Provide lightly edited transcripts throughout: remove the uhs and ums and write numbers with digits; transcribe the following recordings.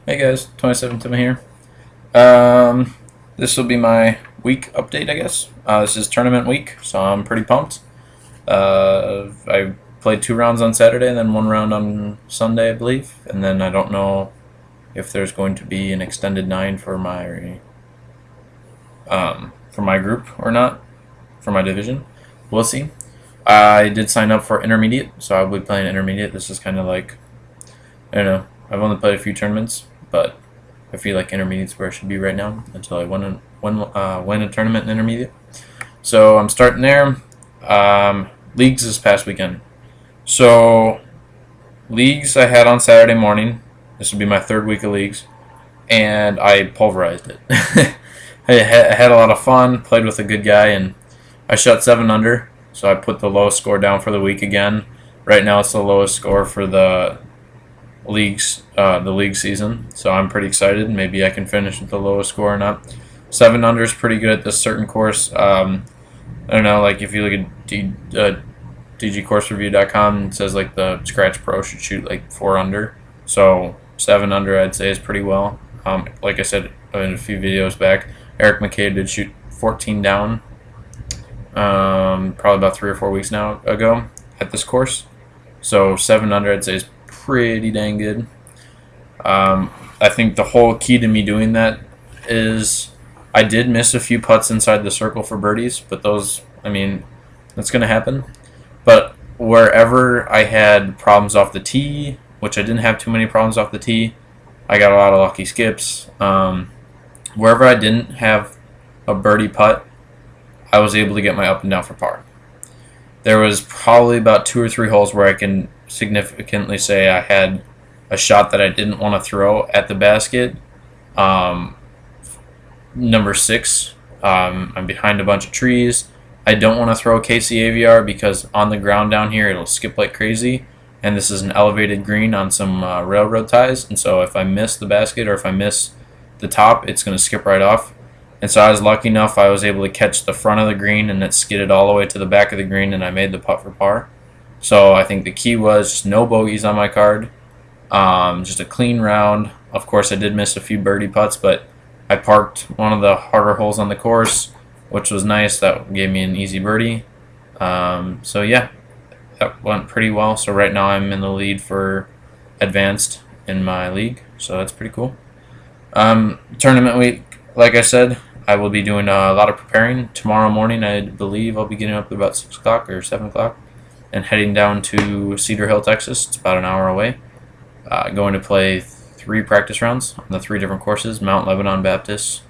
Hey guys, 27 Tim here. Um, this will be my week update, I guess. This is tournament week, so I'm pretty pumped. I played 2 rounds on Saturday and then 1 round on Sunday, I believe. And then I don't know if there's going to be an extended 9 for my group or not, for my division. We'll see. I did sign up for intermediate, so I'll be playing intermediate. This is kind of like, I don't know. I've only played a few tournaments, but I feel like intermediate's where I should be right now until I win a tournament in intermediate. So I'm starting there. Leagues this past weekend. So leagues I had on Saturday morning. This would be my third week of leagues, and I pulverized it. I had a lot of fun. Played with a good guy, and I shot 7 under. So I put the lowest score down for the week again. Right now it's the lowest score for the league season. So I'm pretty excited. Maybe I can finish with the lowest score or not. 7 under is pretty good at this certain course. I don't know, like if you look at DGCourseReview.com, it says like the Scratch Pro should shoot like 4 under. So 7 under I'd say is pretty well. Like I said in a few videos back, Eric McKay did shoot 14 down. Probably about 3 or 4 weeks ago at this course. So 7 under I'd say is pretty dang good. I think the whole key to me doing that is I did miss a few putts inside the circle for birdies, but those, I mean, that's going to happen. But wherever I had problems off the tee, which I didn't have too many problems off the tee, I got a lot of lucky skips. Wherever I didn't have a birdie putt, I was able to get my up and down for par. There was probably about 2 or 3 holes where I can significantly say I had a shot that I didn't want to throw at the basket. Number 6, I'm behind a bunch of trees. I don't want to throw a KC AVR because on the ground down here it'll skip like crazy, and this is an elevated green on some railroad ties, and so if I miss the basket or if I miss the top, it's going to skip right off. And so I was lucky enough I was able to catch the front of the green, and it skidded all the way to the back of the green, and I made the putt for par. So I think the key was just no bogeys on my card, just a clean round. Of course, I did miss a few birdie putts, but I parked one of the harder holes on the course, which was nice. That gave me an easy birdie. So yeah, that went pretty well. So right now I'm in the lead for advanced in my league, so that's pretty cool. Tournament week, like I said, I will be doing a lot of preparing. Tomorrow morning, I believe I'll be getting up at about 6 o'clock or 7 o'clock and heading down to Cedar Hill, Texas. It's about an hour away. Going to play 3 practice rounds on the 3 different courses. Mount Lebanon Baptist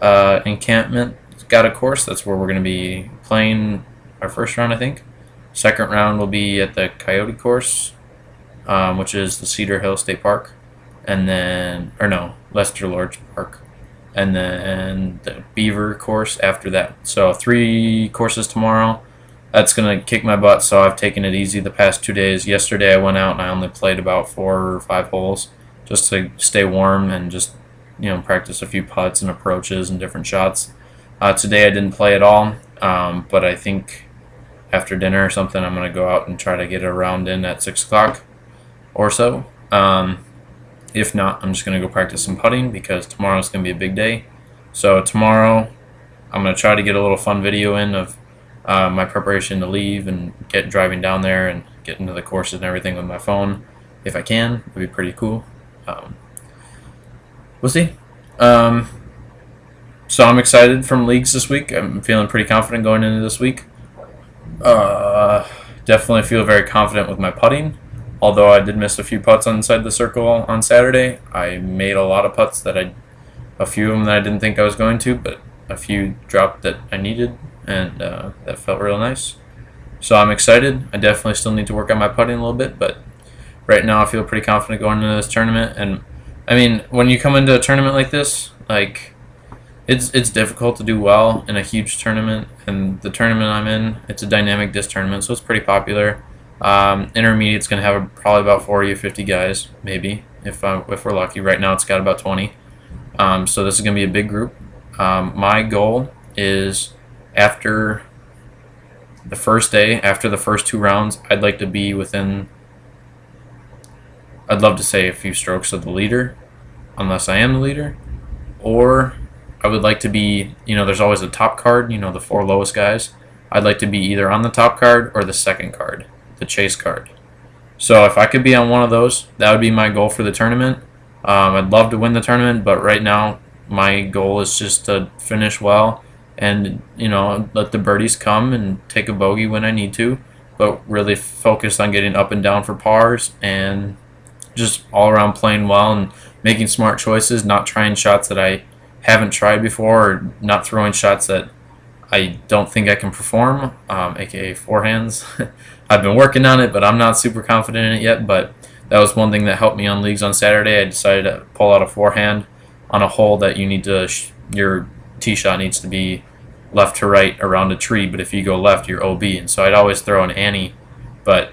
Encampment got a course. That's where we're going to be playing our first round, I think. Second round will be at the Coyote course, which is the Cedar Hill State Park. And then, or no, Lester Lords Park. And then the Beaver course after that. So 3 courses tomorrow. That's going to kick my butt, so I've taken it easy the past 2 days. Yesterday I went out and I only played about 4 or 5 holes just to stay warm and just, practice a few putts and approaches and different shots. Today I didn't play at all, but I think after dinner or something I'm going to go out and try to get a round in at 6 o'clock or so. If not, I'm just going to go practice some putting because tomorrow's going to be a big day. So tomorrow I'm going to try to get a little fun video in of my preparation to leave and get driving down there and get into the courses and everything with my phone. If I can, it'd be pretty cool. We'll see. So I'm excited from leagues this week. I'm feeling pretty confident going into this week. Definitely feel very confident with my putting. Although I did miss a few putts inside the circle on Saturday, I made a lot of putts a few of them that I didn't think I was going to, but a few dropped that I needed, and that felt real nice. So I'm excited. I definitely still need to work on my putting a little bit, but right now I feel pretty confident going into this tournament. And I mean, when you come into a tournament like this, like it's difficult to do well in a huge tournament, and the tournament I'm in, it's a dynamic disc tournament, so it's pretty popular. Intermediate's going to have probably about 40 or 50 guys, maybe, if we're lucky. Right now it's got about 20. So this is going to be a big group. My goal is after the first day, after the first 2 rounds, I'd like to be within, I'd love to say a few strokes of the leader. unless I am the leader, or I would like to be, there's always a top card, the 4 lowest guys. I'd like to be either on the top card or the second card, the chase card. So if I could be on one of those, that would be my goal for the tournament. I'd love to win the tournament, but right now my goal is just to finish well and, let the birdies come and take a bogey when I need to, but really focus on getting up and down for pars and just all around playing well and making smart choices, not trying shots that I haven't tried before, or not throwing shots that I don't think I can perform, aka forehands. I've been working on it, but I'm not super confident in it yet. But that was one thing that helped me on leagues on Saturday. I decided to pull out a forehand on a hole that you need to, your tee shot needs to be left to right around a tree, but if you go left, you're OB. And so I'd always throw an ante, but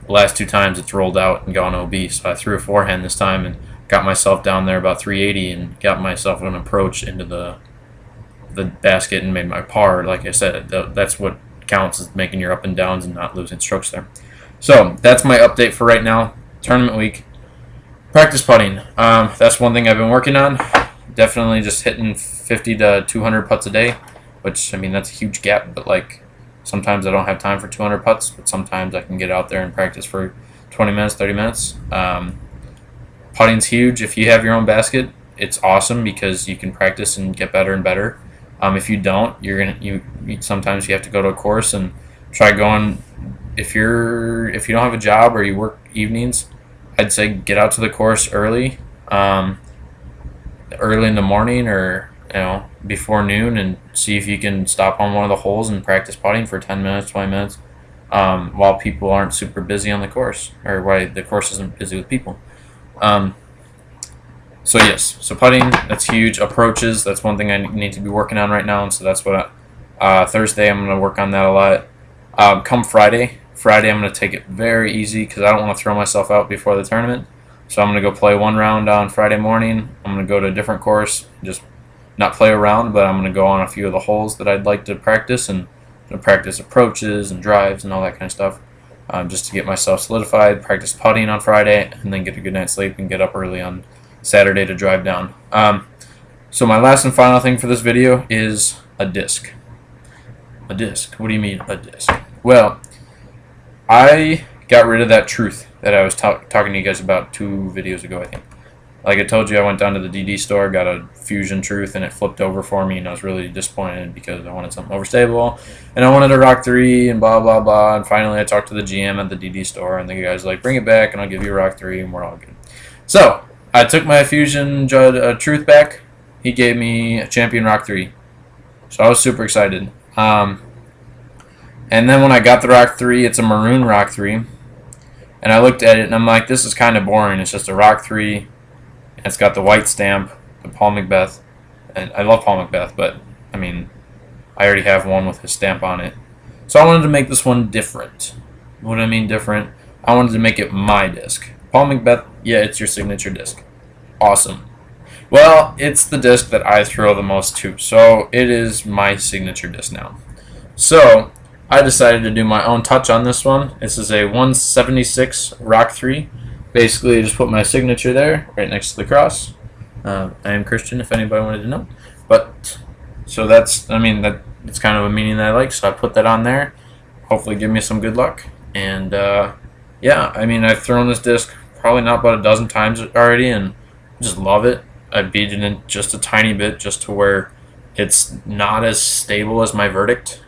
the last 2 times it's rolled out and gone OB. So I threw a forehand this time and got myself down there about 380 and got myself an approach into the basket and made my par. Like I said, that's what counts, is making your up and downs and not losing strokes there. So that's my update for right now. Tournament week. Practice putting. That's one thing I've been working on. Definitely just hitting 50 to 200 putts a day, which, that's a huge gap, but like sometimes I don't have time for 200 putts, but sometimes I can get out there and practice for 20 minutes, 30 minutes. Putting's huge. If you have your own basket, it's awesome because you can practice and get better and better. If you don't, sometimes you have to go to a course and try going. If you don't have a job or you work evenings, I'd say get out to the course early in the morning, or before noon, and see if you can stop on one of the holes and practice putting for 10 minutes, 20 minutes, while people aren't super busy on the course, or while the course isn't busy with people. So yes, so putting, that's huge. Approaches, that's one thing I need to be working on right now, and so that's what Thursday I'm going to work on that a lot. Come Friday I'm going to take it very easy because I don't want to throw myself out before the tournament. So I'm going to go play 1 round on Friday morning. I'm going to go to a different course, just not play around, but I'm going to go on a few of the holes that I'd like to practice, and practice approaches and drives and all that kind of stuff, just to get myself solidified. Practice putting on Friday, and then get a good night's sleep and get up early on Saturday to drive down. So my last and final thing for this video is a disc. A disc? What do you mean, a disc? Well, I got rid of that truth that I was talking to you guys about 2 videos ago, I think. Like I told you, I went down to the DD store, got a Fusion Truth, and it flipped over for me, and I was really disappointed because I wanted something overstable, and I wanted a Rock 3, and blah, blah, blah. And finally I talked to the GM at the DD store, and the guy's like, bring it back, and I'll give you a Rock 3, and we're all good. So I took my Fusion Truth back. He gave me a Champion Rock 3. So I was super excited. And then when I got the Rock 3, it's a maroon Rock 3. And I looked at it and I'm like, this is kind of boring. It's just a Rock 3. And it's got the white stamp, the Paul Macbeth. And I love Paul Macbeth, but I already have one with his stamp on it. So I wanted to make this one different. What do I mean different? I wanted to make it my disc. Paul Macbeth, yeah, it's your signature disc. Awesome. Well, it's the disc that I throw the most to, so it is my signature disc now. So I decided to do my own touch on this one. This is a 176 Rock 3. Basically, just put my signature there, right next to the cross. I am Christian, if anybody wanted to know. But so it's kind of a meaning that I like, so I put that on there. Hopefully, give me some good luck. And yeah, I've thrown this disc probably not about a dozen times already, and just love it. I beat it in just a tiny bit, just to where it's not as stable as my Verdict,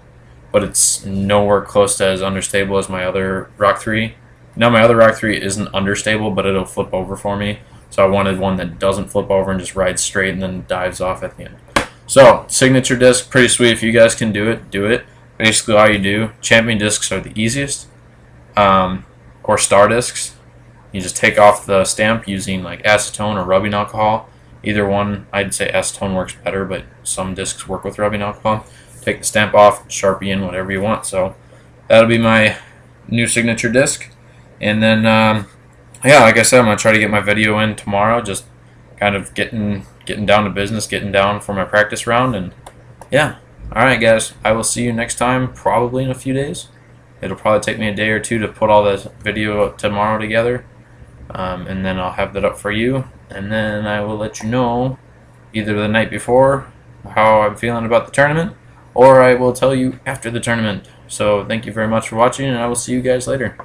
but it's nowhere close to as understable as my other Rock 3. Now my other Rock 3 isn't understable, but it'll flip over for me. So I wanted one that doesn't flip over and just rides straight and then dives off at the end. So signature disc, pretty sweet. If you guys can do it, do it. Basically all you do, champion discs are the easiest, or star discs. You just take off the stamp using like acetone or rubbing alcohol. Either one, I'd say acetone works better, but some discs work with rubbing alcohol. Take the stamp off, Sharpie in, whatever you want. So that'll be my new signature disc. And then, yeah, like I said, I'm going to try to get my video in tomorrow, just kind of getting down to business, getting down for my practice round. And yeah, all right, guys, I will see you next time, probably in a few days. It'll probably take me a day or two to put all this video tomorrow together. and then I'll have that up for you, and then I will let you know either the night before how I'm feeling about the tournament, or I will tell you after the tournament. So thank you very much for watching, and I will see you guys later.